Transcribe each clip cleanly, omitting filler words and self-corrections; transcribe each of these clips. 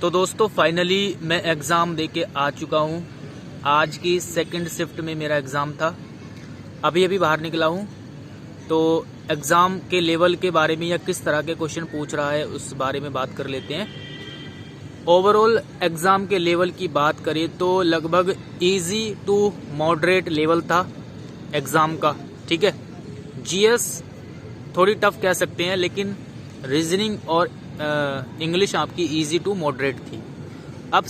तो दोस्तों फाइनली मैं एग्ज़ाम देके आ चुका हूँ। आज की सेकंड शिफ्ट में मेरा एग्ज़ाम था। अभी बाहर निकला हूँ। तो एग्ज़ाम के लेवल के बारे में या किस तरह के क्वेश्चन पूछ रहा है उस बारे में बात कर लेते हैं। ओवरऑल एग्ज़ाम के लेवल की बात करें तो लगभग इजी टू मॉडरेट लेवल था एग्ज़ाम का। ठीक है, जीएस थोड़ी टफ कह सकते हैं, लेकिन रीजनिंग और इंग्लिश आपकी इजी टू मॉडरेट थी। अब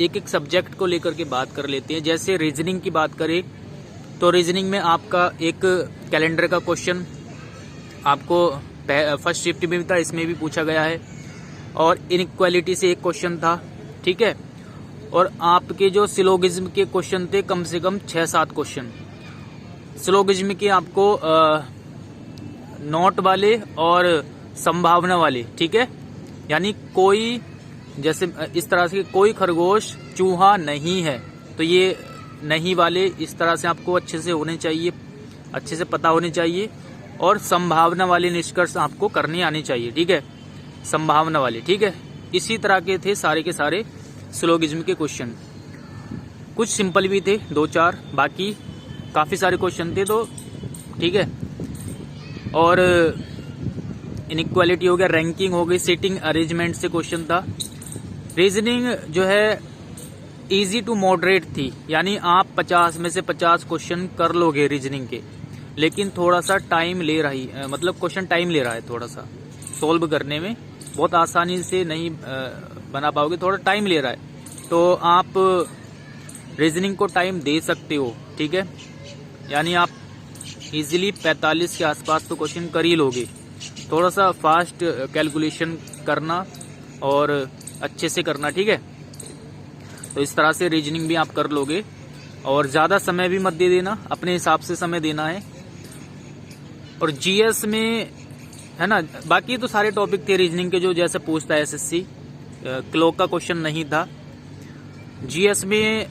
एक एक सब्जेक्ट को लेकर के बात कर लेते हैं। जैसे रीजनिंग की बात करें तो रीजनिंग में आपका एक कैलेंडर का क्वेश्चन आपको फर्स्ट शिफ्ट में भी था, इसमें भी पूछा गया है। और इनइक्वालिटी से एक क्वेश्चन था। ठीक है, और आपके जो सिलोगिज्म के क्वेश्चन थे कम से कम 6-7 क्वेश्चन सिलोगिज्म के आपको नॉट वाले और संभावना वाले। ठीक है, यानी कोई जैसे इस तरह से कोई खरगोश चूहा नहीं है, तो ये नहीं वाले इस तरह से आपको अच्छे से होने चाहिए, अच्छे से पता होने चाहिए। और संभावना वाले निष्कर्ष आपको करने आने चाहिए। ठीक है, संभावना वाले। ठीक है, इसी तरह के थे सारे के सारे सिलोगिज्म के क्वेश्चन। कुछ सिंपल भी थे 2-4, बाकी काफी सारे क्वेश्चन थे। तो ठीक है, और इनइक्वालिटी हो गया, रैंकिंग हो गई, सीटिंग अरेंजमेंट से क्वेश्चन था। रीजनिंग जो है इजी टू मॉडरेट थी, यानी आप 50 में से 50 क्वेश्चन कर लोगे रीजनिंग के, लेकिन थोड़ा सा टाइम ले रही मतलब क्वेश्चन टाइम ले रहा है थोड़ा सा सोल्व करने में। बहुत आसानी से नहीं बना पाओगे, थोड़ा टाइम ले रहा है। तो आप रीजनिंग को टाइम दे सकते हो। ठीक है, यानी आप इजीली 45 के आसपास तो क्वेश्चन कर ही लोगे। थोड़ा सा फास्ट कैलकुलेशन करना और अच्छे से करना। ठीक है, तो इस तरह से रीजनिंग भी आप कर लोगे। और ज्यादा समय भी मत दे देना, अपने हिसाब से समय देना है। और जीएस में है ना, बाकी तो सारे टॉपिक थे रीजनिंग के जो जैसे पूछता है एसएससी। क्लॉक का क्वेश्चन नहीं था। जीएस में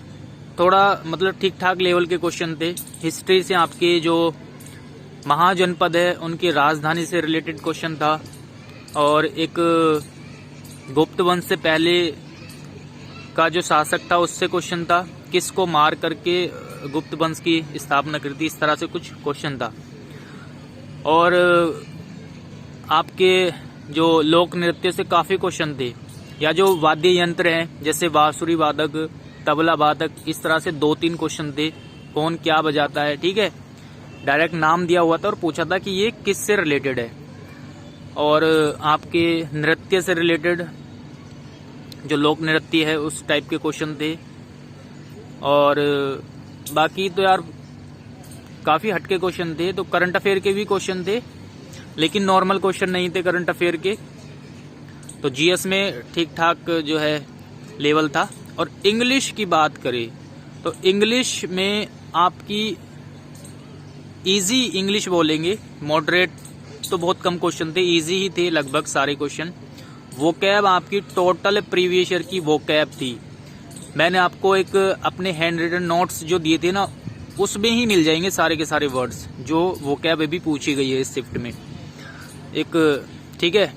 थोड़ा मतलब ठीक ठाक लेवल के क्वेश्चन थे। हिस्ट्री से आपके जो महाजनपद है उनकी राजधानी से रिलेटेड क्वेश्चन था। और एक गुप्त वंश से पहले का जो शासक था उससे क्वेश्चन था, किसको मार करके गुप्त वंश की स्थापना करी थी, इस तरह से कुछ क्वेश्चन था। और आपके जो लोक नृत्य से काफी क्वेश्चन थे, या जो वाद्य यंत्र हैं जैसे बांसुरी वादक, तबला वादक, इस तरह से 2-3 क्वेश्चन थे। कौन क्या बजाता है, ठीक है, डायरेक्ट नाम दिया हुआ था और पूछा था कि ये किस से रिलेटेड है। और आपके नृत्य से रिलेटेड जो लोक नृत्य है उस टाइप के क्वेश्चन थे। और बाकी तो यार काफी हटके क्वेश्चन थे। तो करंट अफेयर के भी क्वेश्चन थे, लेकिन नॉर्मल क्वेश्चन नहीं थे करंट अफेयर के। तो जीएस में ठीक ठाक जो है लेवल था। और इंग्लिश की बात करें तो इंग्लिश में आपकी इजी इंग्लिश बोलेंगे, मॉडरेट तो बहुत कम क्वेश्चन थे, इजी ही थे लगभग सारे क्वेश्चन। वोकैब आपकी टोटल प्रीवियस ईयर की वोकैब थी। मैंने आपको एक अपने हैंड रिटन नोट्स जो दिए थे ना, उसमें ही मिल जाएंगे सारे के सारे वर्ड्स जो वोकैब अभी पूछी गई है इस शिफ्ट में एक। ठीक है,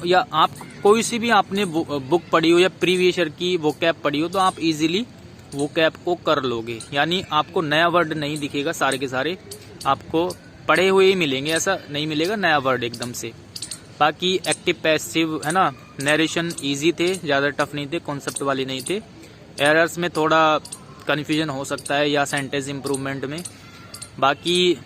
या आप कोई सी भी आपने बुक पढ़ी हो या प्रीवियस ईयर की वोकैब पढ़ी हो तो आप इजीली वोकैब को कर लोगे। यानी आपको नया वर्ड नहीं दिखेगा, सारे के सारे आपको पढ़े हुए ही मिलेंगे, ऐसा नहीं मिलेगा नया वर्ड एकदम से। बाकी एक्टिव पैसिव है ना, नरेशन इजी थे, ज्यादा टफ नहीं थे, कॉन्सेप्ट वाले नहीं थे। एरर्स में थोड़ा कन्फ्यूजन हो सकता है या सेंटेंस इंप्रूवमेंट में। बाकी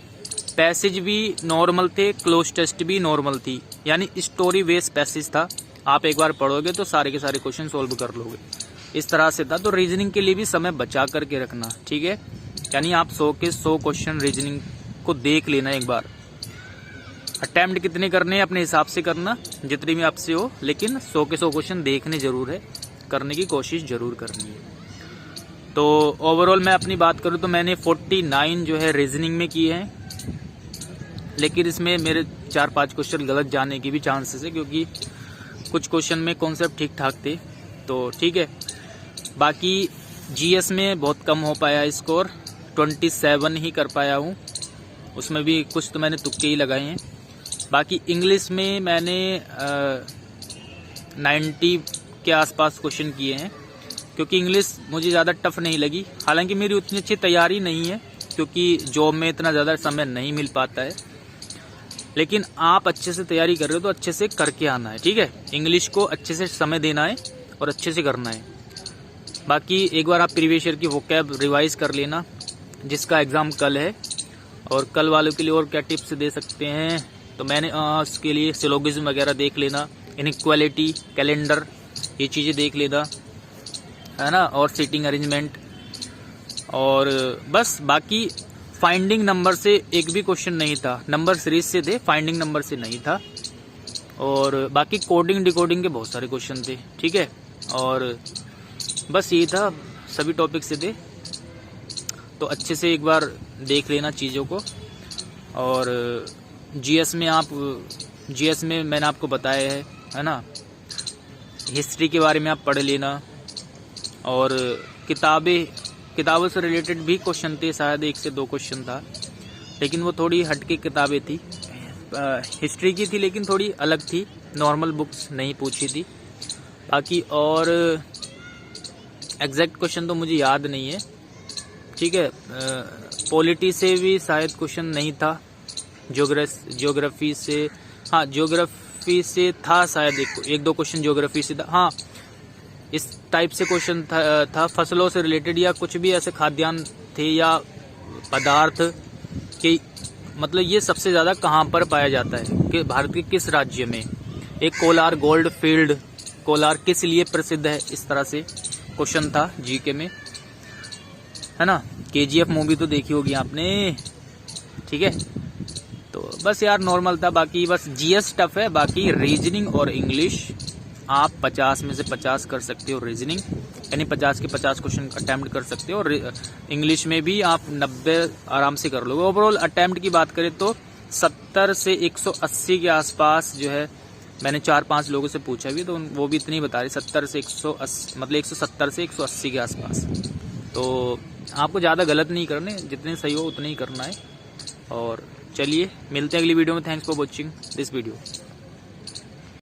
पैसेज भी नॉर्मल थे, क्लोज टेस्ट भी नॉर्मल थी, यानी स्टोरी बेस्ड पैसेज था। आप एक बार पढ़ोगे तो सारे के सारे क्वेश्चन सोल्व कर लोगे, इस तरह से था। तो रीजनिंग के लिए भी समय बचा करके रखना। ठीक है, यानी आप 100 के 100 क्वेश्चन रीजनिंग को देख लेना एक बार। अटेम्प्ट कितने करने हैं अपने हिसाब से करना, जितनी भी आपसे हो, लेकिन 100 के 100 क्वेश्चन देखने जरूर है, करने की कोशिश जरूर करनी है। तो ओवरऑल मैं अपनी बात करूं तो मैंने 49 जो है रीजनिंग में किए हैं, लेकिन इसमें मेरे 4-5 क्वेश्चन गलत जाने की भी चांसेस है, क्योंकि कुछ क्वेश्चन में कॉन्सेप्ट ठीक ठाक थे। तो ठीक है, बाकी जीएस में बहुत कम हो पाया स्कोर, 27 ही कर पाया हूँ, उसमें भी कुछ तो मैंने तुक्के ही लगाए हैं। बाकी इंग्लिश में मैंने के आसपास क्वेश्चन किए हैं, क्योंकि इंग्लिश मुझे ज़्यादा टफ नहीं लगी। हालांकि मेरी उतनी अच्छी तैयारी नहीं है, क्योंकि जॉब में इतना ज़्यादा समय नहीं मिल पाता है। लेकिन आप अच्छे से तैयारी कर रहे हो तो अच्छे से करके आना है, ठीक है। इंग्लिश को अच्छे से समय देना है और अच्छे से करना है। बाकी एक बार आप प्रीवियस ईयर की वोकैब रिवाइज कर लेना, जिसका एग्ज़ाम कल है। और कल वालों के लिए और क्या टिप्स दे सकते हैं, तो मैंने उसके लिए सिलोगिज्म वगैरह देख लेना, इनइक्वालिटी, कैलेंडर, ये चीज़ें देख लेना, है ना, और सीटिंग अरेंजमेंट। और बस बाकी फाइंडिंग नंबर से एक भी क्वेश्चन नहीं था, नंबर सीरीज से थे, फाइंडिंग नंबर से नहीं था। और बाकी कोडिंग डिकोडिंग के बहुत सारे क्वेश्चन थे, ठीक है। और बस यही था, सभी टॉपिक से थे। तो अच्छे से एक बार देख लेना चीज़ों को। और जीएस में मैंने आपको बताया है ना, हिस्ट्री के बारे में आप पढ़ लेना। और किताबों से रिलेटेड भी क्वेश्चन थे, शायद 1 से 2 क्वेश्चन था, लेकिन वो थोड़ी हटके किताबें थी। हिस्ट्री की थी लेकिन थोड़ी अलग थी, नॉर्मल बुक्स नहीं पूछी थी। बाकी और एग्जैक्ट क्वेश्चन तो मुझे याद नहीं है, ठीक है। पॉलिटी से भी शायद क्वेश्चन नहीं था, ज्योग्राफी से, हाँ ज्योग्राफी से था शायद, 1-2 क्वेश्चन ज्योग्राफी से था, हाँ इस टाइप से क्वेश्चन था फसलों से रिलेटेड, या कुछ भी ऐसे खाद्यान्न थे या पदार्थ के, मतलब ये सबसे ज़्यादा कहाँ पर पाया जाता है, कि भारत के किस राज्य में। एक कोलार गोल्ड फील्ड, कोलार किस लिए प्रसिद्ध है, इस तरह से क्वेश्चन था जीके में, है ना। केजीएफ मूवी तो देखी होगी आपने, ठीक है। तो बस यार नॉर्मल था, बाकी बस जीएस टफ है। बाकी रीजनिंग और इंग्लिश आप 50 में से 50 कर सकते हो, रीजनिंग यानी 50 के 50 क्वेश्चन अटेम्प्ट कर सकते हो। और इंग्लिश में भी आप 90 आराम से कर लोगे। ओवरऑल अटेम्प्ट की बात करें तो 70 से 180 के आसपास जो है, मैंने 4-5 लोगों से पूछा भी, तो वो भी इतनी बता रहे, 70 से 180, मतलब 170 से 180 के आसपास। तो आपको ज़्यादा गलत नहीं करने, जितने सही हो उतने ही करना है। और चलिए मिलते हैं अगली वीडियो में। Thanks for watching this video.